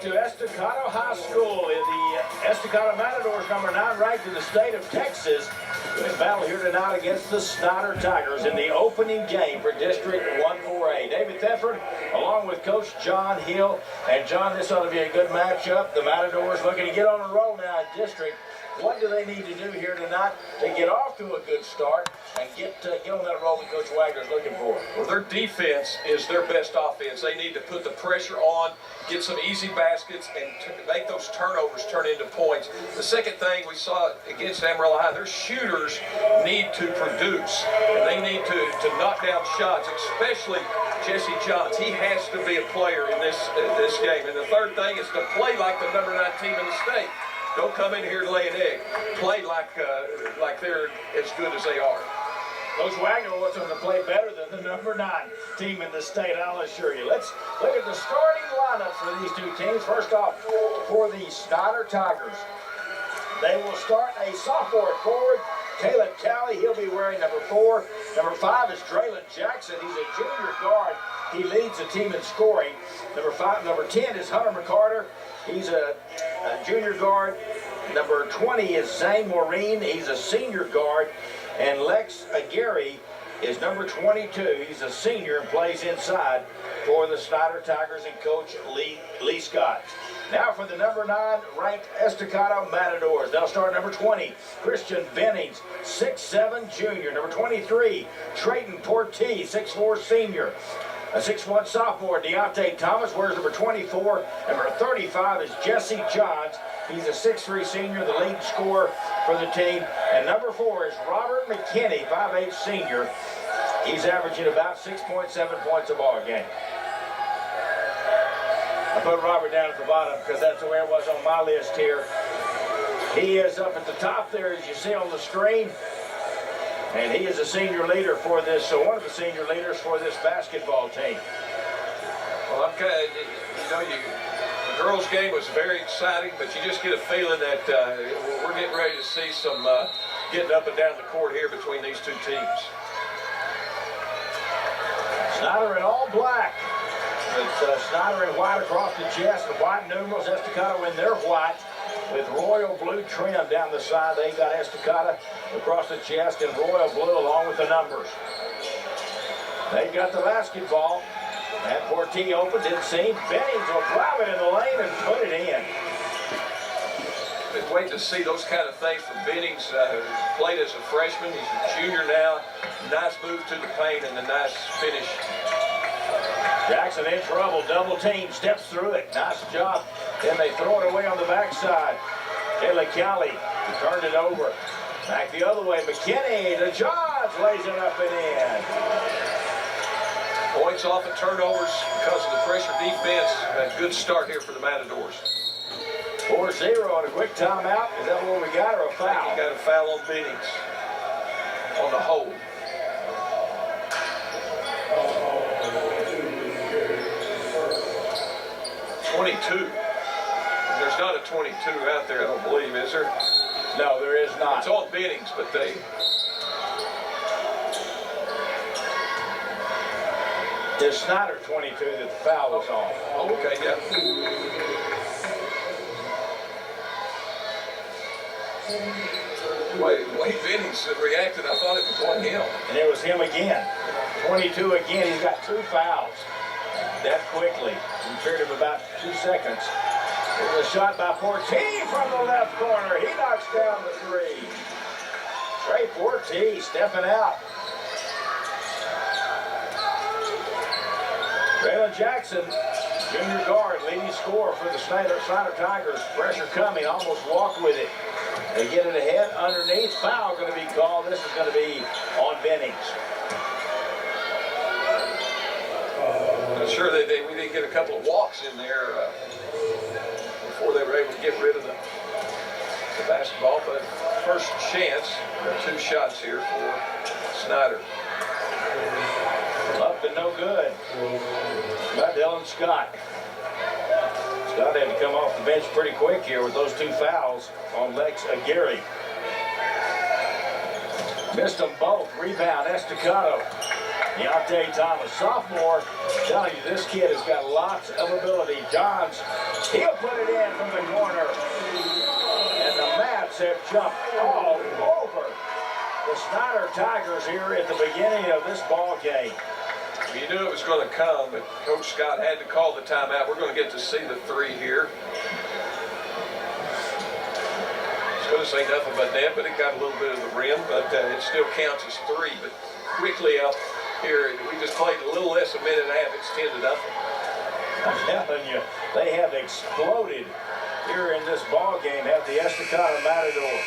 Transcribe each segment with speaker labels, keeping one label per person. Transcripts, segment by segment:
Speaker 1: to Estacado High School in the Estacado Matadors, number 9, ranked in the state of Texas. This battle here tonight against the Snyder Tigers in the opening game for District 1-4A. David Thetford, along with Coach John Hill. And John, this ought to be a good matchup. The Matadors looking to get on a roll now in District. What do they need to do here tonight to get off to a good start and get on that roll that Coach Wagner's looking for?
Speaker 2: Well, their defense is their best offense. They need to put the pressure on, get some easy baskets, and make those turnovers turn into points. The second thing we saw against Amarillo High, their shooters need to produce, and they need to knock down shots, especially Jesse Johns. He has to be a player in this game. And the third thing is to play like the number 9 team in the state. Don't come in here to lay an egg. Play like they're as good as they are.
Speaker 1: Coach Wagner wants them to play better than the number 9 team in the state, I'll assure you. Let's look at the starting lineups for these two teams. First off, for the Snyder Tigers, they will start a sophomore forward, Caleb Talley. He'll be wearing number 4. Number 5 is Draylon Jackson. He's a junior guard. He leads the team in scoring. Number 10 is Hunter McCarter. He's a junior guard. Number 20 is Zane Maureen. He's a senior guard. And Lex Aguirre is number 22. He's a senior and plays inside for the Snyder Tigers and Coach Lee Scott. Now for the number 9 ranked Estacado Matadors. They'll start number 20, Christian Bennings, 6'7" junior. Number 23, Trayton Portee, 6'4" senior. A 6'1" sophomore, Deontay Thomas, wears number 24. Number 35 is Jesse Johns. He's a 6'3" senior, the lead scorer for the team. And number 4 is Robert McKinney, 5'8" senior. He's averaging about 6.7 points a ball game. I put Robert down at the bottom because that's the way it was on my list here. He is up at the top there, as you see on the screen. And he is a senior leader for this, one of the senior leaders for this basketball team.
Speaker 2: Well, okay, the girls' game was very exciting, but you just get a feeling that we're getting ready to see some getting up and down the court here between these two teams.
Speaker 1: Snyder in all black. It's Snyder in white across the chest, and white numerals. Estacado in their white with royal blue trim down the side. They got Estacado across the chest in royal blue along with the numbers. They got the basketball. That Portee opens it seems. Bennings will drive it in the lane and put it in.
Speaker 2: Been waiting to see those kind of things from Bennings. Played as a freshman. He's a junior now. Nice move to the paint and a nice finish.
Speaker 1: Jackson in trouble, double team, steps through it, nice job. Then they throw it away on the backside. Kayla Kelly turned it over. Back the other way, McKinney to Johns, lays it up and in.
Speaker 2: Points off of turnovers because of the pressure defense. A good start here for the Matadors.
Speaker 1: 4-0 on a quick timeout. Is that what we got, or a foul?
Speaker 2: I think he got a foul on Bennings on the hold. There's not a 22 out there, I don't believe, is there?
Speaker 1: No, there is not.
Speaker 2: It's on Bennings, but they...
Speaker 1: It's Snyder 22 that the foul was on.
Speaker 2: Oh, okay, yeah. Way Bennings reacted, I thought it was on him.
Speaker 1: And it was him again. 22 again. He's got 2 fouls that quickly in a period of about 2 seconds. There's a shot by Portee from the left corner. He knocks down the 3. Trey Portee stepping out. Draylon Jackson, junior guard, leading scorer for the Snyder Tigers. Pressure coming, almost walked with it. They get it ahead, underneath. Foul going to be called. This is going to be on Bennings.
Speaker 2: I'm sure we did get a couple of walks in there before they were able to get rid of the basketball. But first chance, 2 shots here for Snyder.
Speaker 1: Up and no good by Dylan Scott. Scott had to come off the bench pretty quick here with those 2 fouls on Lex Aguirre. Missed them both. Rebound, Estacado. Deontay Thomas, sophomore, telling you this kid has got lots of ability. Johns, he'll put it in from the corner. And the Mats have jumped all over the Snyder Tigers here at the beginning of this ball game.
Speaker 2: You knew it was going to come, but Coach Scott had to call the timeout. We're going to get to see the three here. I was going to say nothing but net, but it got a little bit of the rim, but it still counts as three. But quickly out here, we just played a little less than a minute and a half. It's 10-0.
Speaker 1: I'm telling you, they have exploded here in this ball game, have the Estacado Matadors.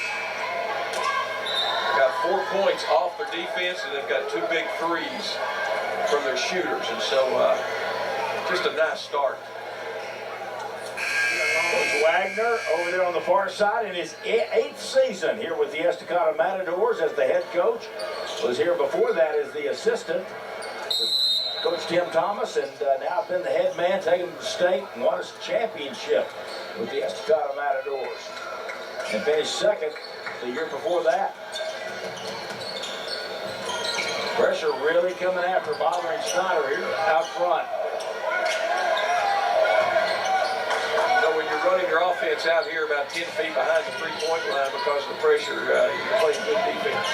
Speaker 2: Got 4 points off their defense, and they've got 2 big threes from their shooters, and so just a nice start.
Speaker 1: Coach Wagner over there on the far side in his 8th season here with the Estacado Matadors as the head coach. Was here before that as the assistant with Coach Tim Thomas, and now been the head man, taking them to state and won a championship with the Estacado Matadors. And finished second the year before that. Pressure really coming after bothering Snyder here out front.
Speaker 2: So when you're running your offense out here about 10 feet behind the three-point line because of the pressure, you're playing good defense.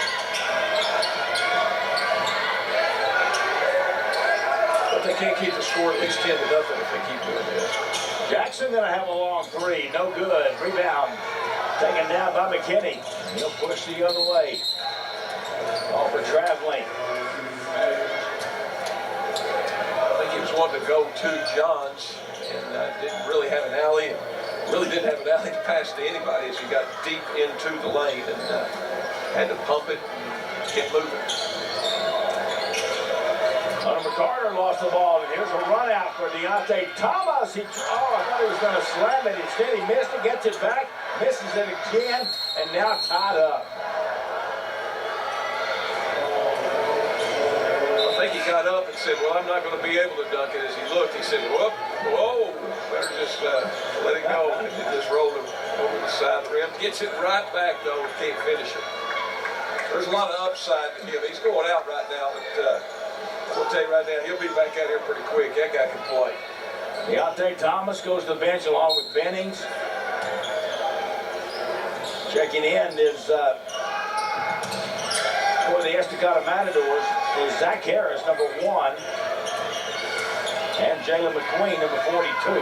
Speaker 2: But they can't keep the score at least 10-0 if they keep doing this.
Speaker 1: Jackson gonna have a long three, no good. Rebound taken down by McKinney. He'll push the other way. All for traveling.
Speaker 2: I think he was wanting to go to Johns and didn't really have an alley. Really didn't have an alley to pass to anybody as he got deep into the lane and had to pump it and get moving.
Speaker 1: Hunter McCarter lost the ball, and here's a run out for Deontay Thomas. I thought he was going to slam it. Instead, he missed it, gets it back, misses it again, and now tied up.
Speaker 2: I think he got up and said, well, I'm not going to be able to dunk it. As he looked, he said, whoa, better just let it go. And he just rolled it over the side of the rim. Gets it right back, though, can't finish it. There's a lot of upside to him. He's going out right now, but I'll tell you right now, he'll be back out here pretty quick. That guy can play.
Speaker 1: Deontay Thomas goes to the bench along with Bennings. Checking in is for the Estacado Matadors is Zach Harris, number 1, and Jalen McQueen, number 42.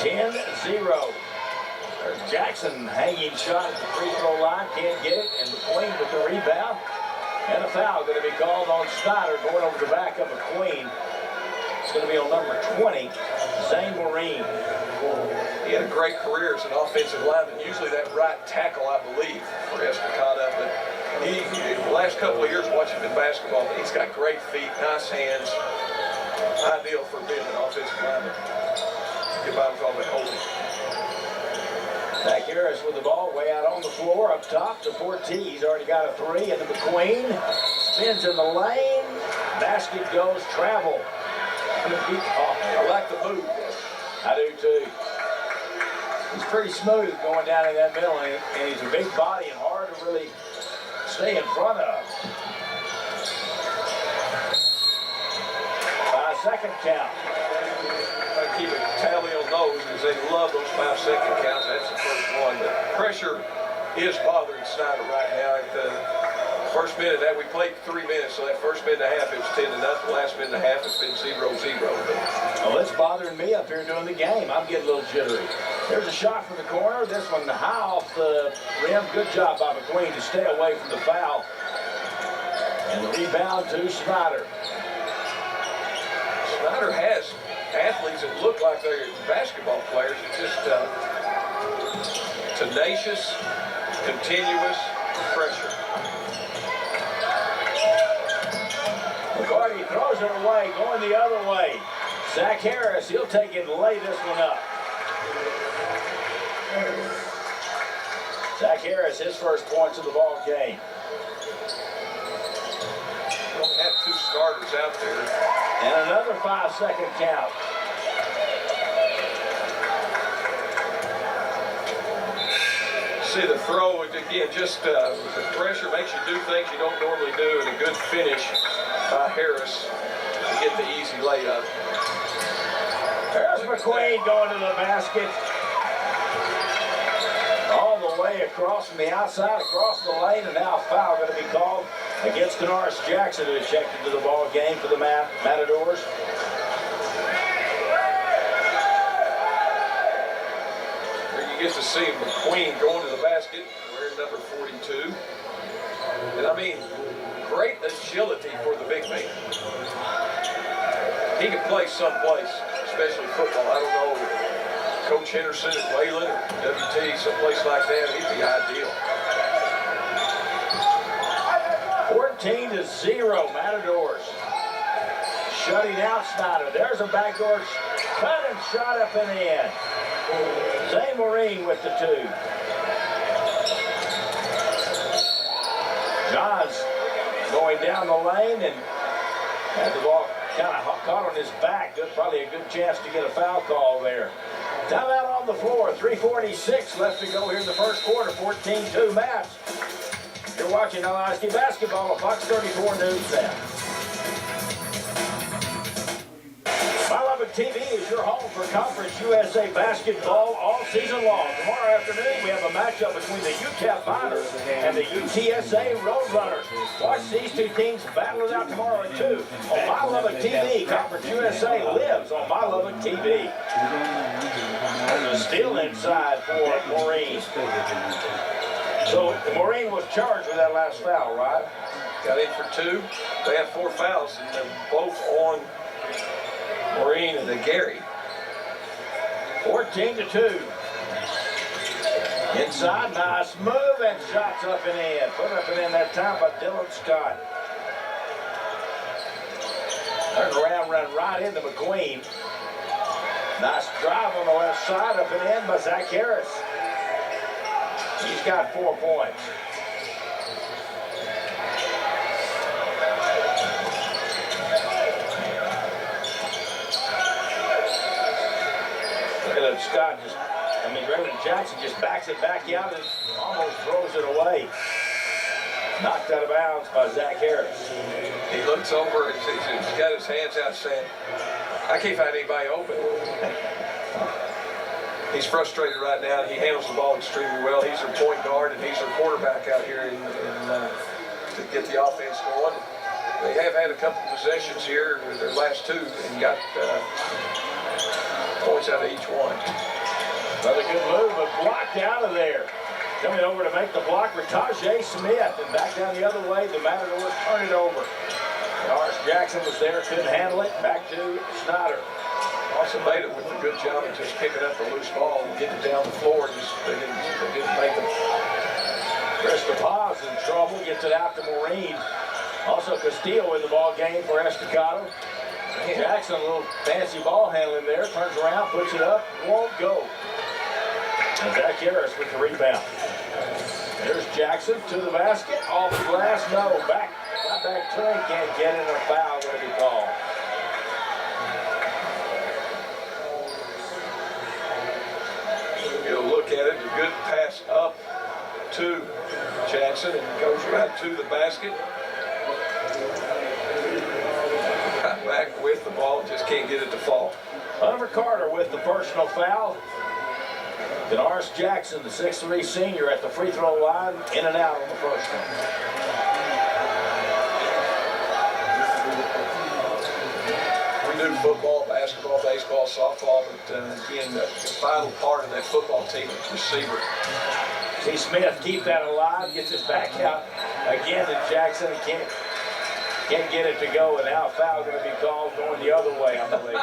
Speaker 1: 10-0. There's Jackson hanging shot at the free throw line, can't get it, and McQueen with the rebound. And a foul going to be called on Snyder, going over the back of McQueen. It's going to be on number 20, Zane Marine.
Speaker 2: He had a great career as an offensive lineman, usually that right tackle, I believe, for Estacado. But he the last couple of years watching him in basketball, he's got great feet, nice hands, ideal for being an offensive lineman. Get by with all that holding.
Speaker 1: Zach Harris with the ball way out on the floor up top to Ortiz. Already got a 3, and the McQueen spins in the lane. Basket goes travel.
Speaker 2: I like the move.
Speaker 1: I do too. He's pretty smooth going down in that middle, and he's a big body and hard to really stay in front of. 5-second count.
Speaker 2: I keep a tally on those because they love those 5-second counts. That's the first one. But pressure is bothering Snyder right now. At the first minute that we played 3 minutes, so that first minute and a half it was 10-0. The last minute and a half it's been 0-0.
Speaker 1: Well, it's bothering me up here doing the game. I'm getting a little jittery. There's a shot from the corner. This one high off the rim. Good job by McQueen to stay away from the foul. And the rebound to Snyder.
Speaker 2: Snyder has athletes that look like they're basketball players. It's just tenacious, continuous pressure.
Speaker 1: McCarty throws it away, going the other way. Zach Harris, he'll take it and lay this one up. Zach Harris, his first points of the ball game.
Speaker 2: We only have 2 starters out there.
Speaker 1: And another 5-second count.
Speaker 2: see the throw again, just the pressure makes you do things you don't normally do, and a good finish by Harris to get the easy layup.
Speaker 1: There's McQueen going to the basket. All the way across from the outside, across the lane, and now a foul going to be called against Canaris Jackson, who is checked into the ball game for the Matadors.
Speaker 2: You get to see McQueen going to the basket, wearing number 42. And I mean, great agility for the big man. He can play someplace, especially football. I don't know, Coach Henderson at Wayland or WT, someplace like that, he'd be ideal.
Speaker 1: 14-0, Matadors. Shutting out Snyder. There's a backdoor cut and shot up and in. Zay Marine with the 2. Johns going down the lane and had the ball kind of caught on his back. Good, probably a good chance to get a foul call there. Timeout on the floor. 3:46 left to go here in the first quarter. 14-2 Mavs. You're watching LISD basketball on Fox 34 News now. My Lubbock TV is your home for Conference USA basketball all season long. Tomorrow afternoon, we have a matchup between the UTEP Miners and the UTSA Roadrunners. Watch these two teams battle it out tomorrow at 2 on My Lubbock TV. Conference USA lives on My Lubbock TV. There's a steal inside for Maureen. So Maureen was charged with that last foul, right?
Speaker 2: Got in for 2. They have 4 fouls, and they're both on Maureen and Gary.
Speaker 1: 14-2. Inside, nice move, and shots up and in. Put up and in that time by Dylan Scott. Turn around, run right into McQueen. Nice drive on the left side, up and in by Zach Harris. He's got 4 points. Scott just, Reverend Jackson just backs it back out and almost throws it away. Knocked out of bounds by Zach Harris.
Speaker 2: He looks over and he's got his hands out saying, I can't find anybody open. He's frustrated right now. He handles the ball extremely well. He's their point guard and he's their quarterback out here to get the offense going. They have had a couple possessions here, their last 2, and got points out of each one.
Speaker 1: Another good move, but blocked out of there. Coming over to make the block for Tajay Smith, and back down the other way, the Matadors turn it over. Canaris Jackson was there, couldn't handle it. Back to Snyder.
Speaker 2: Also made it with a good job of just picking up the loose ball and getting it down the floor. They didn't make them.
Speaker 1: Chris DePaz in trouble, gets it out to Maureen. Also Castillo in the ball game for Estacado. Jackson, a little fancy ball handling there, turns around, puts it up, won't go. And Zach Harris with the rebound. There's Jackson to the basket, off the glass, no, back to him, can't get it, a foul going to be called.
Speaker 2: Get a look at it, a good pass up to Jackson, and goes right to the basket. Back with the ball, just can't get it to fall.
Speaker 1: Hunter Carter with the personal foul. Canaris Jackson, the 6'3" senior, at the free throw line, in and out on the first one.
Speaker 2: We do football, basketball, baseball, softball, but again, the vital part of that football team is receiver.
Speaker 1: See Smith keep that alive, gets his back out again to Jackson. He can't get it to go, and now a foul going to be called going the other way, I believe.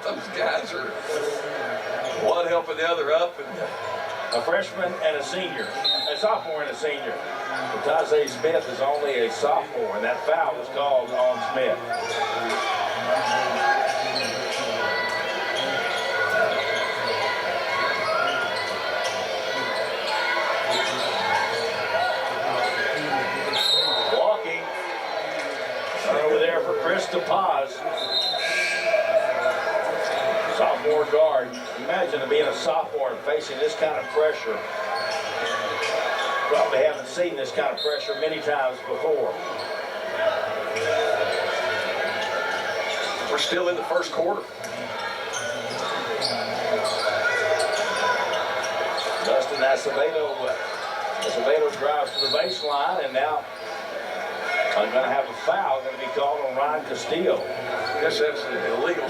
Speaker 2: Those guys are one helping the other up. And
Speaker 1: a freshman and a senior, a sophomore and a senior. Tajay Smith is only a sophomore, and that foul was called on Smith. Over there for Chris DePaz. Sophomore guard. Imagine being a sophomore and facing this kind of pressure. Probably haven't seen this kind of pressure many times before.
Speaker 2: We're still in the first quarter.
Speaker 1: Dustin Acevedo drives to the baseline, and now I'm going to have a foul going to be called on Ryan Castillo.
Speaker 2: I guess that's an illegal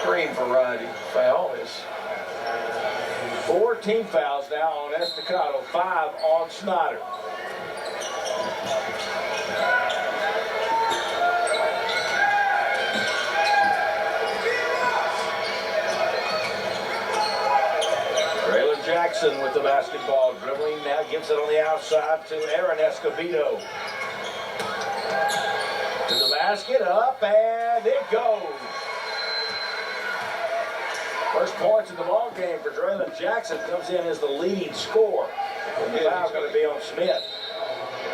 Speaker 2: screen variety foul. Is
Speaker 1: 4 team fouls now on Estacado, 5 on Snyder. Jackson with the basketball, dribbling now, gives it on the outside to Aaron Escobedo. To the basket, up, and it goes. First points in the ball game for Draylon Jackson, comes in as the leading scorer. And the foul's going to be on Smith.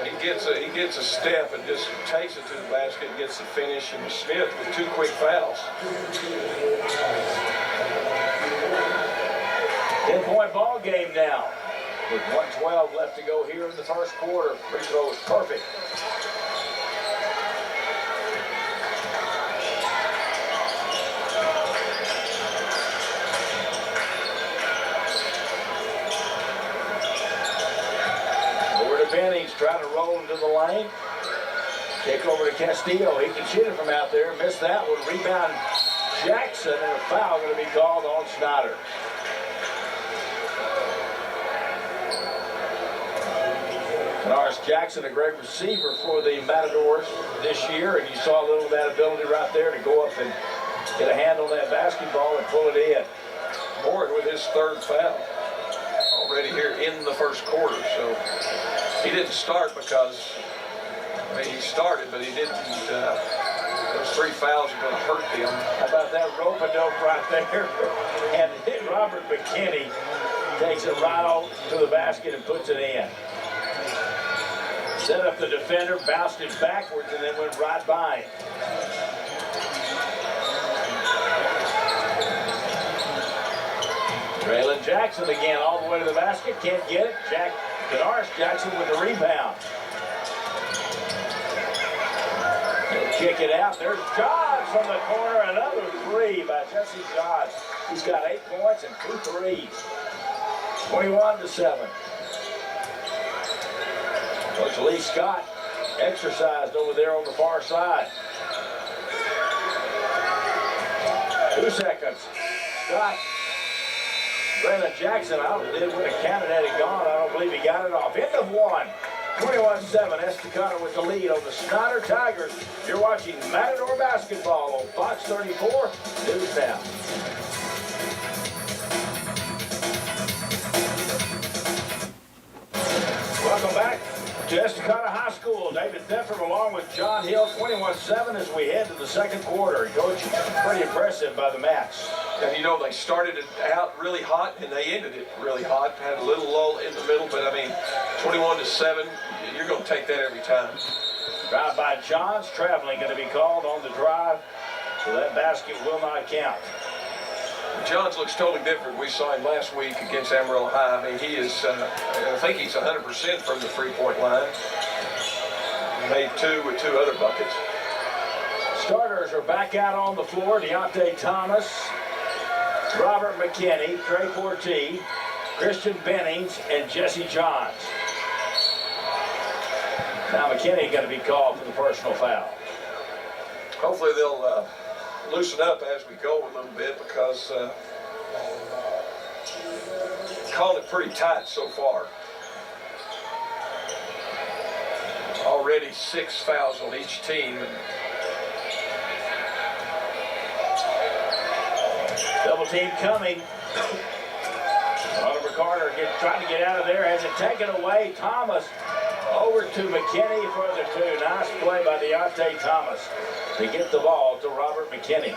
Speaker 2: He gets a step and just takes it to the basket, gets the finish, and Smith with 2 quick fouls.
Speaker 1: 10-point ball game now with 1:12 left to go here in the first quarter. Free throw is perfect. Over to Benny's trying to roll into the lane. Kick over to Castillo. He can shoot it from out there. Missed that one. Rebound Jackson, and a foul going to be called on Snyder. Norris Jackson, a great receiver for the Matadors this year, and you saw a little of that ability right there to go up and get a hand on that basketball and pull it in.
Speaker 2: Board with his 3rd foul already here in the first quarter. So he didn't start because, he started, but he didn't. Those 3 fouls are going to hurt them.
Speaker 1: How about that rope-a-dope right there? And Robert McKinney takes it right off to the basket and puts it in. Set up the defender, bounced it backwards, and then went right by him. Draylon Jackson again all the way to the basket, can't get it. Norris Jackson with the rebound. He'll kick it out. There's Johns from the corner, another 3 by Jesse Johns. He's got 8 points and 2 threes. 21-7. Coach Lee Scott exercised over there on the far side. 2 seconds. Scott. Draylon Jackson out. Would have counted had it gone. I don't believe he got it off. End of 1. 21-7. Estacado with the lead on the Snyder Tigers. You're watching Matador basketball on Fox 34 News Now. Welcome back to Estacado High School. David Thefford along with John Hill, 21-7 as we head to the second quarter. Coach, pretty impressive by the Mats.
Speaker 2: And you know, they started it out really hot and they ended it really hot. Had a little lull in the middle, but I mean, 21-7, you're going to take that every time.
Speaker 1: Drive by Johns, traveling going to be called on the drive, so that basket will not count.
Speaker 2: Johns looks totally different. We saw him last week against Amarillo High. I mean, he is, I think he's 100% from the 3-point line. Made 2 with 2 other buckets.
Speaker 1: Starters are back out on the floor. Deontay Thomas, Robert McKinney, Trey Portee, Christian Bennings, and Jesse Johns. Now McKinney going to be called for the personal foul.
Speaker 2: Hopefully they'll loosen up as we go a little bit, because calling it pretty tight so far. Already 6 fouls on each team.
Speaker 1: Double team coming. Oliver Carter trying to get out of there, has it taken away. Thomas over to McKinney for the 2. Nice play by Deontay Thomas to get the ball to Robert McKinney.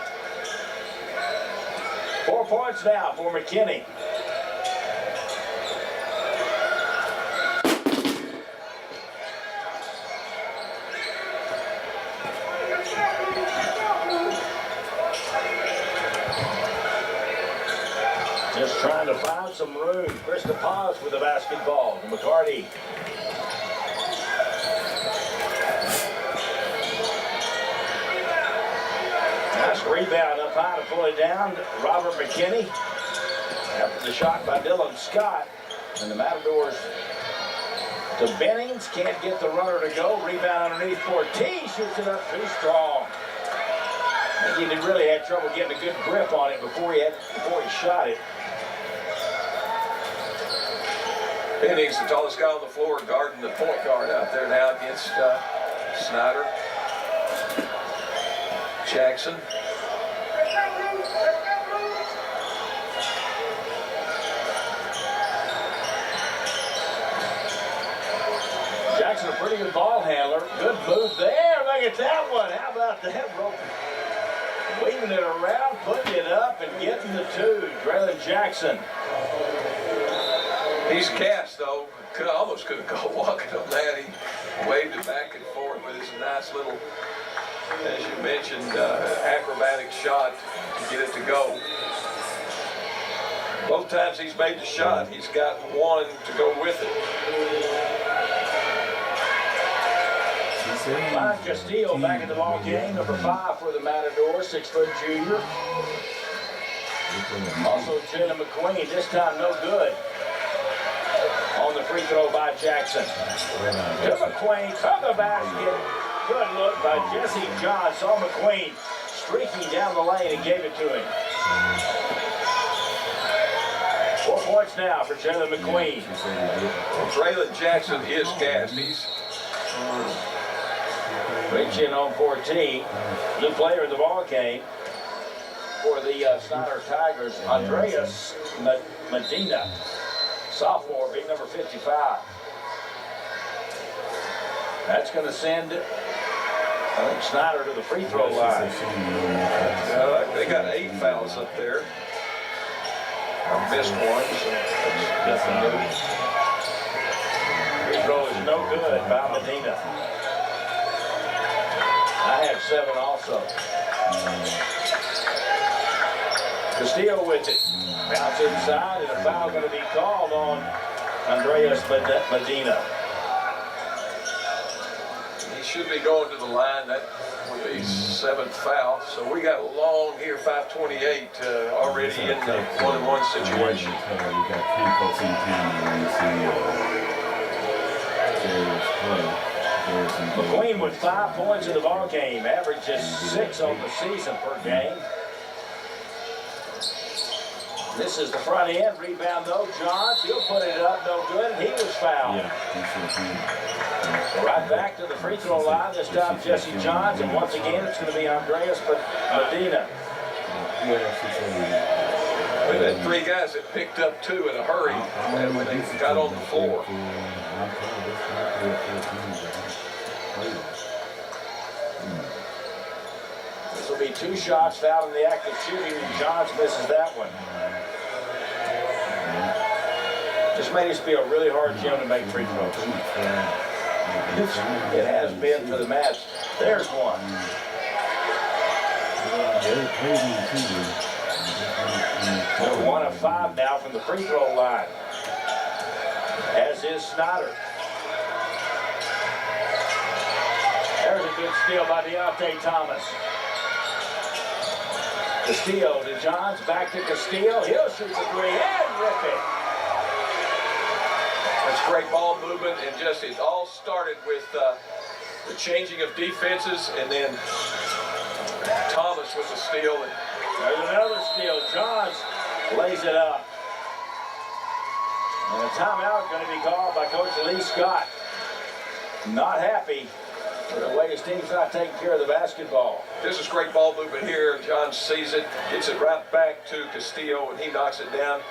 Speaker 1: 4 points now for McKinney. Just Trying to find some room. Krista Paz with the basketball. McCarty. Nice rebound up high to pull it down. Robert McKinney. After the shot by Dylan Scott. And the Matadors to Bennings. Can't get the runner to go. Rebound underneath for T. Shoots it up too strong. I think he really had trouble getting a good grip on it before he shot it.
Speaker 2: Bennings, the tallest guy on the floor, guarding the point guard out there now against Snyder. Jackson.
Speaker 1: Jackson, a pretty good ball handler. Good move there. Look at that one. How about that rope? Weaving it around, putting it up, and getting the two. Draylon Jackson.
Speaker 2: He's cast, though. Almost could have gone walking on that. He waved it back and forth, but it's a nice little, as you mentioned, acrobatic shot to get it to go. Both times he's made the shot, he's got one to go with it.
Speaker 1: Ryan Castillo back in the ball game, number 5 for the Matadors, 6-foot junior. Also Jalen McQueen, this time no good. On the free throw by Jackson. To McQueen, to the basket. Good look by Jesse John. Saw McQueen streaking down the lane and gave it to him. 4 points now for Jalen McQueen.
Speaker 2: Well, Draylon Jackson is cast. He's
Speaker 1: reaching on 14. New player in the ball game for the Snyder Tigers, Andreas Medina. Sophomore, big number 55. That's going to send, I think, Snyder to the free throw line.
Speaker 2: They got 8 fouls up there. I missed one, so that's nothing new.
Speaker 1: Free throw is no good by Medina. I have 7 also. Castillo with it. Bounce inside, and a foul going to be called on Andreas Medina.
Speaker 2: He should be going to the line. That would be 7th foul. So we got long here, 5:28, already in the 1-on-1 situation.
Speaker 3: We got 10 folks in town when you see
Speaker 1: McQueen with 5 points in the ball game, averages 6 on the season per game. This is the front end, rebound though, Johns, he'll put it up, no good, and he was fouled. Right back to the free throw line, this time Jesse Johns, and once again it's going to be Andreas Medina.
Speaker 2: We had 3 guys that picked up 2 in a hurry and when they got on the floor.
Speaker 1: This will be 2 shots fouled in the act of shooting, and Johns misses that one. This made us be a really hard gym to make free throws. It has been for the match. There's one. 1 of 5 now from the free throw line. As is Snyder. There's a good steal by Deontay Thomas. Castillo to Johns, back to Castillo. He'll shoot the 3 and rip it.
Speaker 2: That's great ball movement, and just it all started with the changing of defenses, and then Thomas with the steal. And
Speaker 1: there's another steal. Johns lays it up. And a timeout going to be called by Coach Lee Scott. Not happy with the way his team's not taking care of the basketball.
Speaker 2: This is great ball movement here. John sees it, gets it right back to Castillo, and he knocks it down.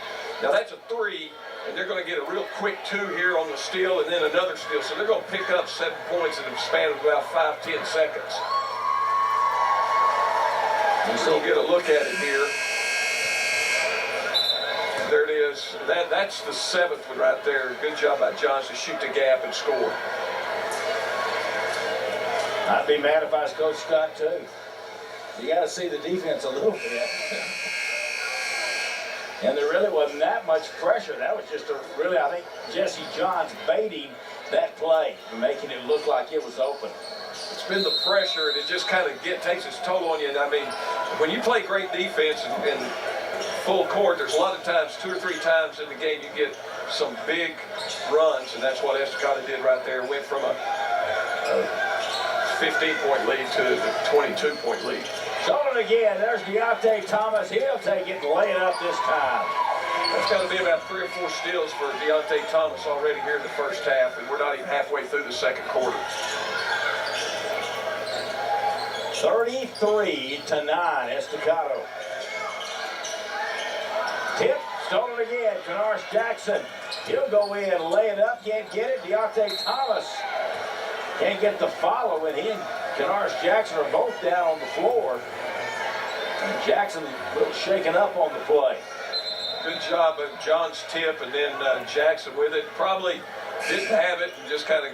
Speaker 2: Now that's a 3. And they're going to get a real quick 2 here on the steal and then another steal. So they're going to pick up 7 points in a span of about 5-10 seconds. We'll get a look at it here. There it is. That's the 7th one right there. Good job by Johns to shoot the gap and score.
Speaker 1: I'd be mad if I was Coach Scott too. You got to see the defense a little bit. And there really wasn't that much pressure. That was just really, I think, Jesse Johns baiting that play and making it look like it was open.
Speaker 2: It's been the pressure, and it just kind of takes its toll on you. And I mean, when you play great defense in full court, there's a lot of times, 2 or 3 times in the game, you get some big runs, and that's what Estacado did right there. Went from a 15-point lead to a 22-point lead.
Speaker 1: Stolen again. There's Deontay Thomas. He'll take it and lay it up this time.
Speaker 2: That's got to be about 3 or 4 steals for Deontay Thomas already here in the first half, and we're not even halfway through the second quarter.
Speaker 1: 33-9, Estacado. Tip, stolen again. Janoris Jackson. He'll go in and lay it up. Can't get it. Deontay Thomas can't get the follow, and he and Janoris Jackson are both down on the floor. And Jackson a little shaken up on the play.
Speaker 2: Good job of John's tip, and then Jackson with it. Probably didn't have it, and just kind of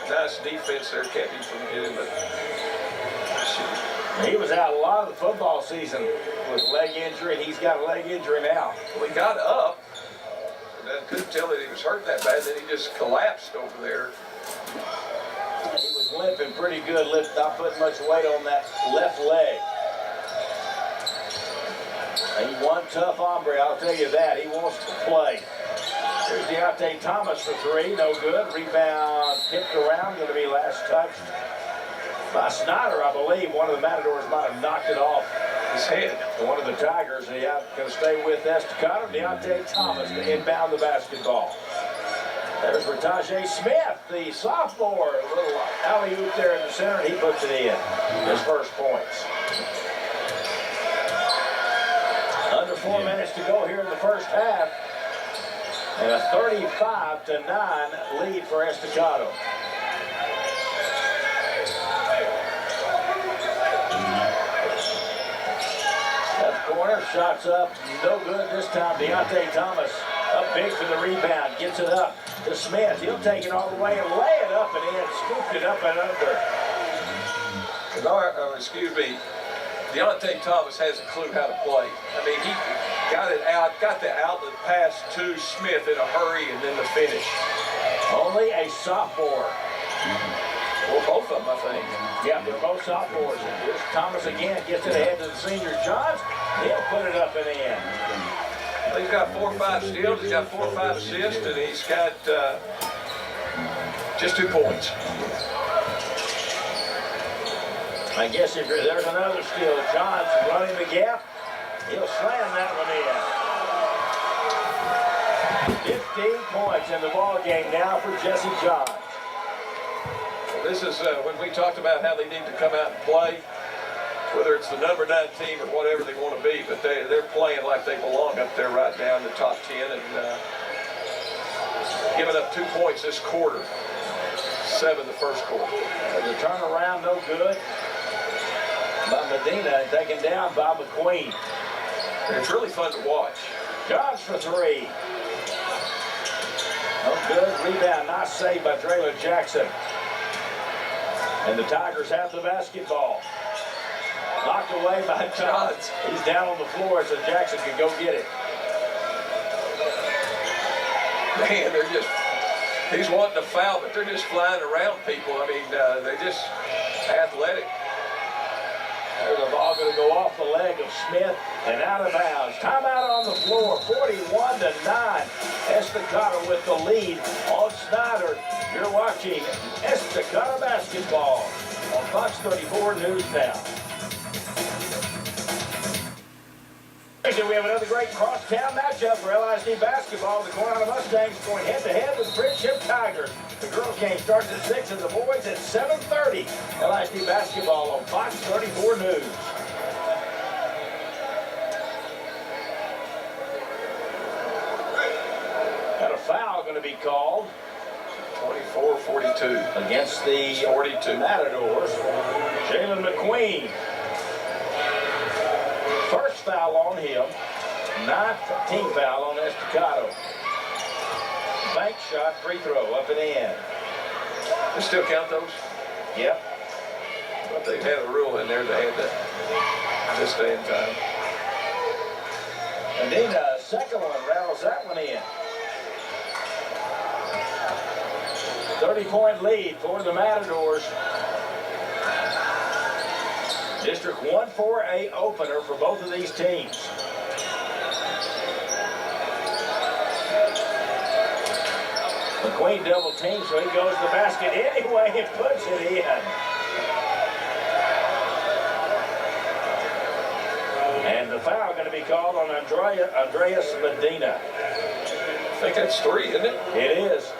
Speaker 2: nice defense there, kept him from hitting it.
Speaker 1: He was out a lot of the football season with leg injury, and he's got a leg injury now.
Speaker 2: Well, he got up, and I couldn't tell that he was hurt that bad. Then he just collapsed over there.
Speaker 1: He was limping pretty good, not putting much weight on that left leg. He's one tough hombre, I'll tell you that. He wants to play. Here's Deontay Thomas for 3, no good. Rebound tipped around, going to be last touch by Snyder, I believe. One of the Matadors might have knocked it off his head. One of the Tigers, and going to stay with Estacado. Deontay Thomas to inbound the basketball. There's Ratajay Smith, the sophomore. A little alley-oop there in the center, and he puts it in. His first points. Under 4 minutes to go here in the first half. And a 35-9 lead for Estacado. Left corner, shots up, no good this time. Deontay Thomas up big for the rebound, gets it up to Smith. He'll take it all the way and lay it up and in, scooped it up and under.
Speaker 2: Deontay Thomas has a clue how to play. I mean, he got it out, got the outlet pass to Smith in a hurry, and then the finish.
Speaker 1: Only a sophomore.
Speaker 2: Well, both of them, I think.
Speaker 1: Yeah, they're both sophomores. Here's Thomas again, gets it ahead to the senior Johns. He'll put it up and in.
Speaker 2: He's got 4 or 5 steals, he's got 4 or 5 assists, and he's got just 2 points.
Speaker 1: I guess if there's another steal, Johns running the gap. He'll slam that one in. 15 points in the ball game now for Jesse Johns.
Speaker 2: This is when we talked about how they need to come out and play, whether it's the number 9 team or whatever they want to be, but they're playing like they belong up there right now in the top 10, and giving up 2 points this quarter, 7 the first quarter.
Speaker 1: The turnaround no good by Medina and taken down by McQueen.
Speaker 2: It's really fun to watch.
Speaker 1: Johns for 3. No good. Rebound, nice save by Traylor Jackson. And the Tigers have the basketball. Knocked away by Johns. He's down on the floor so Jackson can go get it.
Speaker 2: Man, he's wanting to foul, but they're just flying around people. I mean, they're just athletic.
Speaker 1: There's a ball going to go off the leg of Smith and out of bounds. Timeout on the floor, 41-9. Estacado with the lead on Snyder. You're watching Estacado basketball on Fox 34 News Now. We have another great crosstown matchup for LISD basketball. The Coronado Mustangs going head-to-head with Friendship Tigers. The girls' game starts at 6 and the boys at 7:30. LISD basketball on Fox 34 News. Got a foul going to be called.
Speaker 2: 24-42.
Speaker 1: Against the
Speaker 2: 42
Speaker 1: Matadors. Jalen McQueen. First foul on him. 9th team foul on Estacado. Bank shot, free throw, up and in.
Speaker 2: They still count those?
Speaker 1: Yep.
Speaker 2: But they had a rule in there. They had to this day and time.
Speaker 1: Medina, second one, rattles that one in. 30-point lead for the Matadors. District 1-4A opener for both of these teams. McQueen double team, so he goes to the basket anyway and puts it in. And the foul going to be called on Andreas Medina.
Speaker 2: I think that's 3, isn't it?
Speaker 1: It is.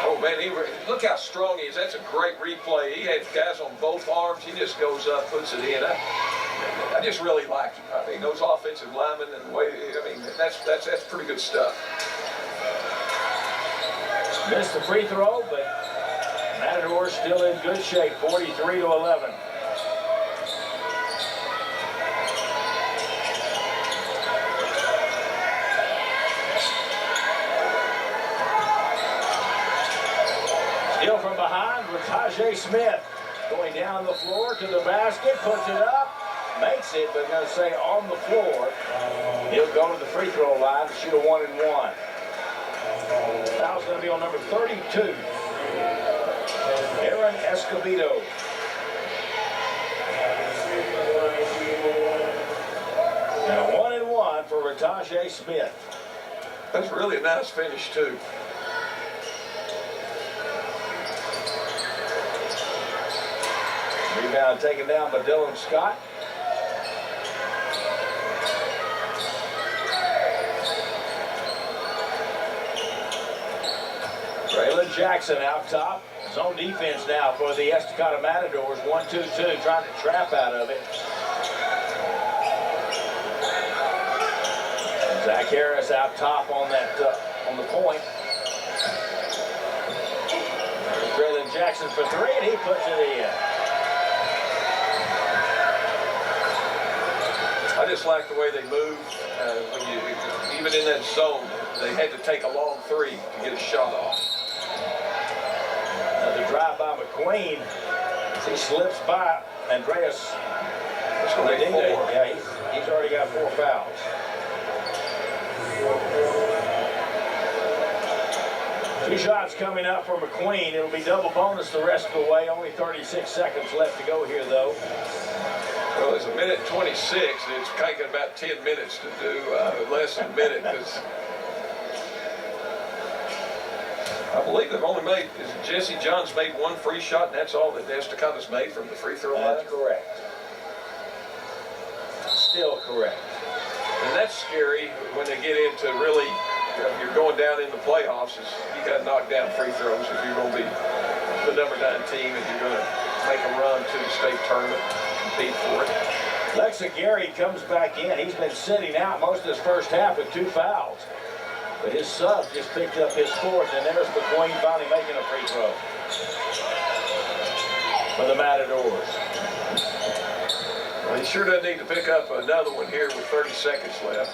Speaker 2: Oh, man, look how strong he is. That's a great replay. He had guys on both arms. He just goes up, puts it in. I just really like him. I mean, those offensive linemen and the way, I mean, that's pretty good stuff.
Speaker 1: Missed the free throw, but Matadors still in good shape, 43-11. Still from behind with Tajay Smith going down the floor to the basket, puts it up, makes it, but going to say on the floor. He'll go to the free throw line to shoot a 1-and-1. Foul's going to be on number 32, Aaron Escobedo. Now 1-and-1 for Tajay Smith.
Speaker 2: That's really a nice finish, too.
Speaker 1: Rebound taken down by Dylan Scott. Braylon Jackson out top. Zone defense now for the Estacado Matadors. 1-2-2, trying to trap out of it. Zach Harris out top on that on the point. Braylon Jackson for 3, and he puts it in.
Speaker 2: I just like the way they move. Even in that zone, they had to take a long 3 to get a shot off.
Speaker 1: Another drive by McQueen as he slips by Andreas.
Speaker 2: That's going to make 4.
Speaker 1: Yeah, he's already got 4 fouls. Two shots coming up for McQueen. It'll be double bonus the rest of the way. Only 36 seconds left to go here, though.
Speaker 2: Well, there's a minute 26, and it's taking about 10 minutes to do less than a minute because I believe they've only made, Jesse Johns made 1 free shot, and that's all that Estacado's made from the free throw line.
Speaker 1: That's correct. Still correct.
Speaker 2: And that's scary when they get into really, you're going down in the playoffs, is you got to knock down free throws if you're going to be the number 9 team and you're going to make a run to the state tournament. For it.
Speaker 1: Lexa Gary comes back in. He's been sitting out most of his first half with 2 fouls. But his sub just picked up his 4th, and there's McQueen finally making a free throw for the Matadors.
Speaker 2: Well, he sure doesn't need to pick up another one here with 30 seconds left.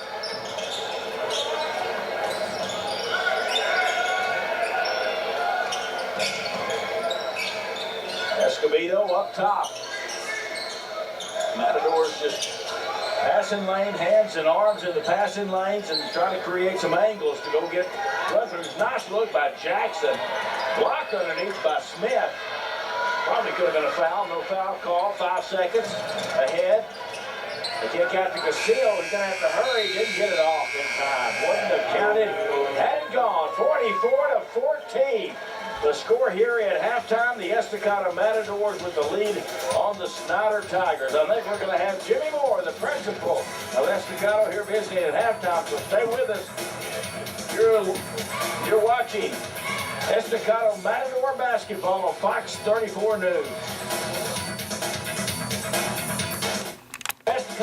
Speaker 1: Escobedo up top. Matadors just passing lane, hands and arms in the passing lanes and trying to create some angles to go get Rutherford. Nice look by Jackson. Blocked underneath by Smith. Probably could have been a foul. No foul call. 5 seconds ahead. The kick out to Casillo. He's going to have to hurry. Didn't get it off in time. Wouldn't have counted. Had it gone. 44-14. The score here at halftime, the Estacado Matadors with the lead on the Snyder Tigers. I think we're going to have Jimmy Moore, the principal of Estacado, here visiting at halftime. So stay with us. You're watching Estacado Matador basketball on Fox 34 News.